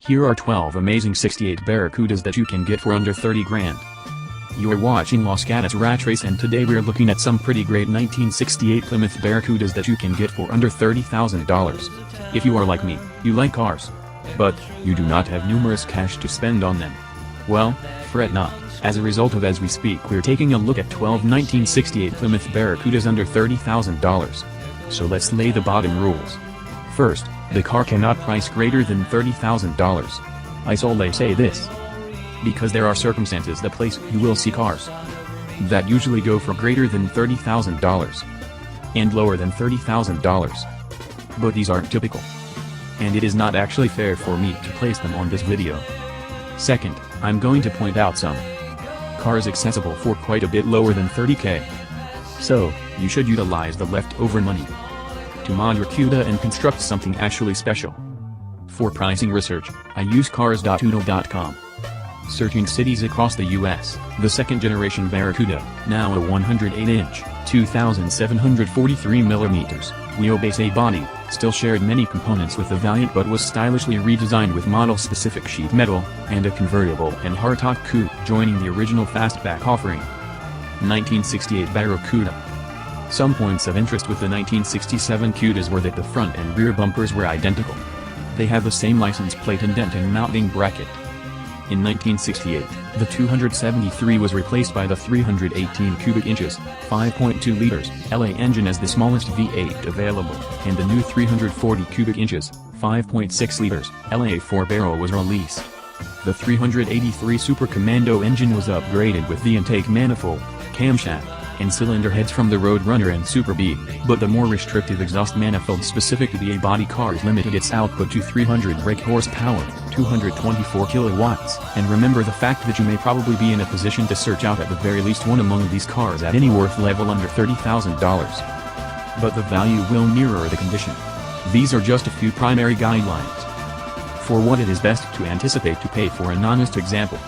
Here are 12 amazing 68 Barracudas that you can get for under 30 grand. You're watching Los Gatos Rat Race, and today we're looking at some pretty great 1968 Plymouth Barracudas that you can get for under $30,000. If you are like me, you like cars, but you do not have numerous cash to spend on them. Well, fret not. As a result of As We Speak, we're taking a look at 12 1968 Plymouth Barracudas under $30,000. So let's lay the bottom rules. First, the car cannot price greater than $30,000. I solely say this because there are circumstances that place you will see cars that usually go for greater than $30,000 and lower than $30,000. But these aren't typical, and it is not actually fair for me to place them on this video. Second, I'm going to point out some cars accessible for quite a bit lower than $30K. So, you should utilize the leftover money to mod your CUDA and construct something actually special. For pricing research, I use cars.uno.com. Searching cities across the US, the second generation Barracuda, now a 108-inch, 2,743mm, wheelbase body, still shared many components with the Valiant but was stylishly redesigned with model-specific sheet metal, and a convertible and hardtop coupe joining the original fastback offering. 1968 Barracuda. Some points of interest with the 1967 Cudas were that the front and rear bumpers were identical. They have the same license plate indent and mounting bracket. In 1968, the 273 was replaced by the 318 cubic inches, 5.2 liters, LA engine as the smallest V8 available, and the new 340 cubic inches, 5.6 liters, LA 4-barrel was released. The 383 Super Commando engine was upgraded with the intake manifold, camshaft, and cylinder heads from the Roadrunner and Super B, but the more restrictive exhaust manifold specific to the A-body cars limited its output to 300 brake horsepower, 224 kilowatts, and remember the fact that you may probably be in a position to search out at the very least one among these cars at any worth level under $30,000. But the value will mirror the condition. These are just a few primary guidelines for what it is best to anticipate to pay for an honest example.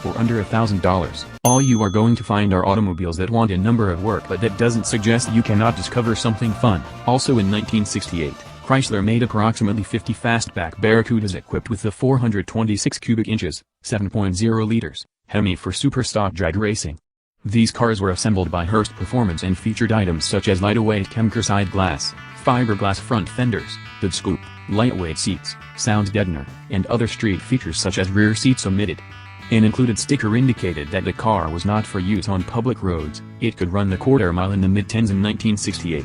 For under $1,000, all you are going to find are automobiles that want a number of work, but that doesn't suggest you cannot discover something fun. Also in 1968, Chrysler made approximately 50 fastback Barracudas equipped with the 426 cubic inches, 7.0 liters, Hemi for superstock drag racing. These cars were assembled by Hurst Performance and featured items such as lightweight Kemker side glass, fiberglass front fenders, hood scoop, lightweight seats, sound deadener, and other street features such as rear seats omitted. An included sticker indicated that the car was not for use on public roads. It could run the quarter mile in the mid-10s in 1968.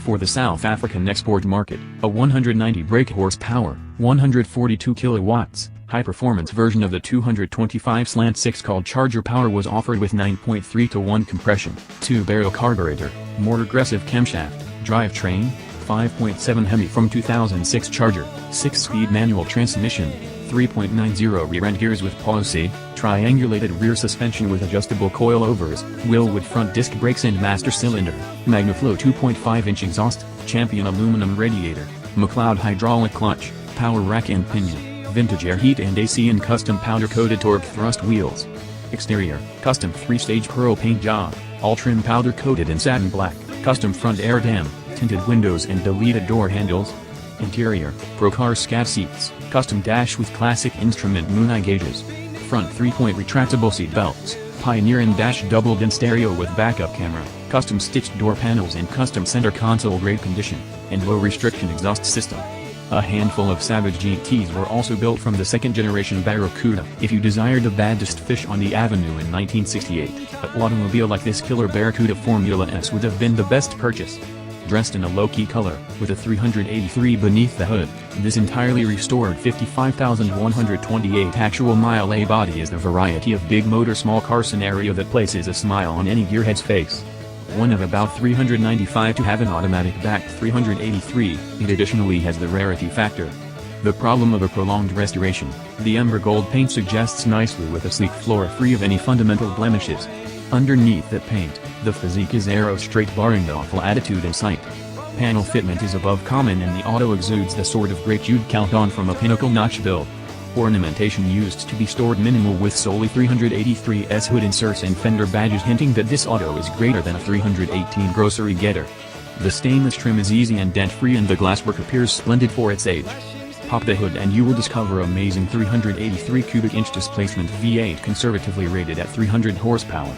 For the South African export market, a 190 brake horsepower, 142 kilowatts, high-performance version of the 225/6 called Charger Power was offered with 9.3-to-1 compression, 2-barrel carburetor, more aggressive camshaft, drivetrain, 5.7 Hemi from 2006 Charger, 6-speed manual transmission, 3.90 rear-end gears with policy, triangulated rear suspension with adjustable coilovers, Wilwood front disc brakes and master cylinder, MagnaFlow 2.5-inch exhaust, Champion aluminum radiator, McLeod hydraulic clutch, power rack and pinion, vintage air heat and AC and custom powder-coated torque thrust wheels. Exterior, custom 3-stage pearl paint job, all trim powder-coated in satin black, custom front air dam, tinted windows and deleted door handles. Interior, Procar scat seats, custom dash with classic instrument moon eye gauges. Front 3-point retractable seat belts, Pioneer in-dash doubled-in stereo with backup camera, custom stitched door panels and custom center console grade condition, and low restriction exhaust system. A handful of Savage GTs were also built from the second generation Barracuda. If you desired the baddest fish on the avenue in 1968, an automobile like this killer Barracuda Formula S would have been the best purchase. Dressed in a low-key color, with a 383 beneath the hood, this entirely restored 55,128 actual mile A-body is the variety of big motor small car scenario that places a smile on any gearhead's face. One of about 395 to have an automatic backed 383, it additionally has the rarity factor. The problem of a prolonged restoration, the ember gold paint suggests nicely with a sleek floor free of any fundamental blemishes. Underneath that paint, the physique is arrow straight barring the awful attitude in sight. Panel fitment is above common and the auto exudes the sort of break you'd count on from a pinnacle notch build. Ornamentation used to be stored minimal with solely 383's hood inserts and fender badges hinting that this auto is greater than a 318 grocery getter. The stainless trim is easy and dent-free and the glasswork appears splendid for its age. Pop the hood and you will discover amazing 383 cubic inch displacement V8 conservatively rated at 300 horsepower.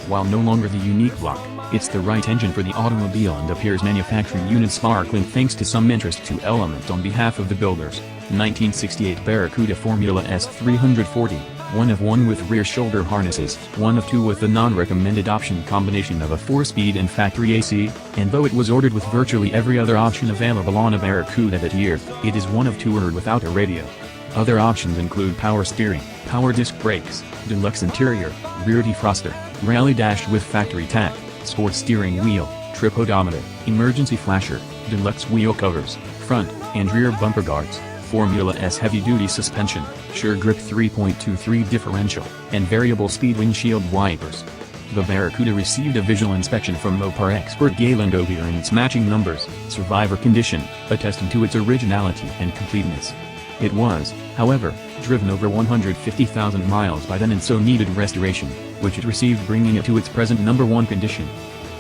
While no longer the unique block, it's the right engine for the automobile and appears manufacturing unit sparkling thanks to some interest to Element on behalf of the builders. 1968 Barracuda Formula S 340, one of one with rear shoulder harnesses, one of two with the non-recommended option combination of a 4-speed and factory AC, and though it was ordered with virtually every other option available on a Barracuda that year, it is one of two ordered without a radio. Other options include power steering, power disc brakes, deluxe interior, rear defroster, rally dash with factory tack, sports steering wheel, trip odometer, emergency flasher, deluxe wheel covers, front and rear bumper guards, Formula S heavy-duty suspension, Sure Grip 3.23 differential, and variable speed windshield wipers. The Barracuda received a visual inspection from mopar expert Galen Gobier in its matching numbers, survivor condition, attesting to its originality and completeness. It was, however, driven over 150,000 miles by then and so needed restoration, which it received bringing it to its present number 1 condition.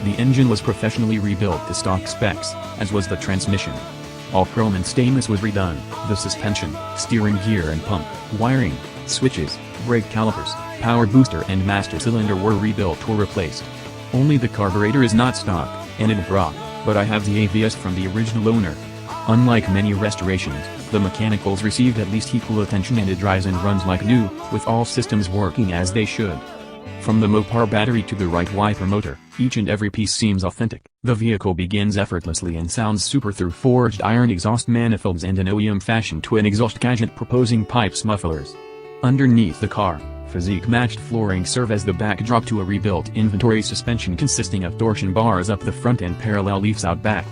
The engine was professionally rebuilt to stock specs, as was the transmission. All chrome and stainless was redone, the suspension, steering gear and pump, wiring, switches, brake calipers, power booster and master cylinder were rebuilt or replaced. Only the carburetor is not stock, and it broke, but I have the AVS from the original owner. Unlike many restorations, the mechanicals received at least equal attention and it drives and runs like new, with all systems working as they should. From the mopar battery to the right wiper motor, each and every piece seems authentic. The vehicle begins effortlessly and sounds super through forged iron exhaust manifolds and an OEM-fashioned twin exhaust gadget proposing pipes mufflers. Underneath the car, physique-matched flooring serve as the backdrop to a rebuilt inventory suspension consisting of torsion bars up the front and parallel leafs out back.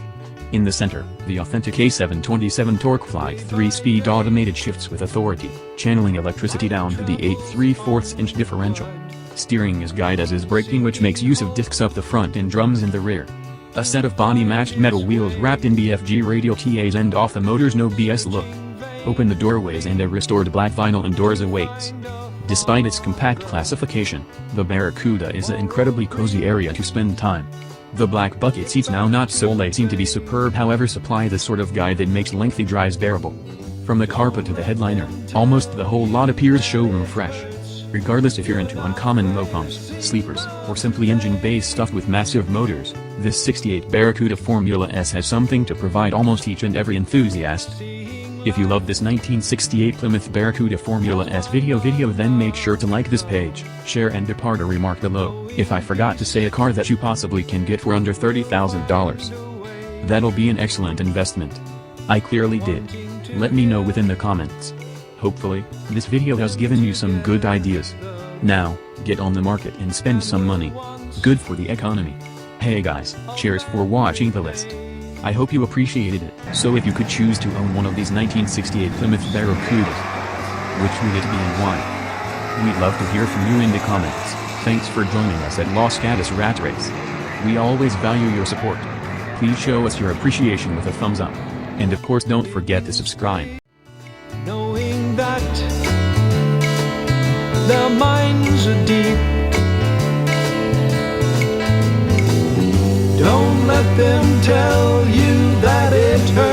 In the center, the authentic A727 TorqueFlite 3-speed automated shifts with authority, channeling electricity down to the 8 3/4 inch differential. Steering is guided as is braking, which makes use of discs up the front and drums in the rear. A set of body-matched metal wheels wrapped in BFG radial TAs end off the motor's no BS look. Open the doorways and a restored black vinyl and doors awaits. Despite its compact classification, the Barracuda is an incredibly cozy area to spend time. The black bucket seats, now not Soleil, seem to be superb, however supply the sort of guide that makes lengthy drives bearable. From the carpet to the headliner, almost the whole lot appears showroom fresh. Regardless if you're into uncommon mopars, sleepers, or simply engine bays stuffed with massive motors, this 68 Barracuda Formula S has something to provide almost each and every enthusiast. If you love this 1968 Plymouth Barracuda Formula S video then make sure to like this page, share and depart a remark below, if I forgot to say a car that you possibly can get for under $30,000. That'll be an excellent investment. I clearly did. Let me know within the comments. Hopefully, this video has given you some good ideas. Now, get on the market and spend some money. Good for the economy. Hey guys, cheers for watching the list. I hope you appreciated it. So if you could choose to own one of these 1968 Plymouth Barracudas, which would it be and why? We'd love to hear from you in the comments. Thanks for joining us at Los Gatos Rat Race. We always value your support. Please show us your appreciation with a thumbs up. And of course don't forget to subscribe. Knowing that their minds are deep, don't let them tell you that it hurts.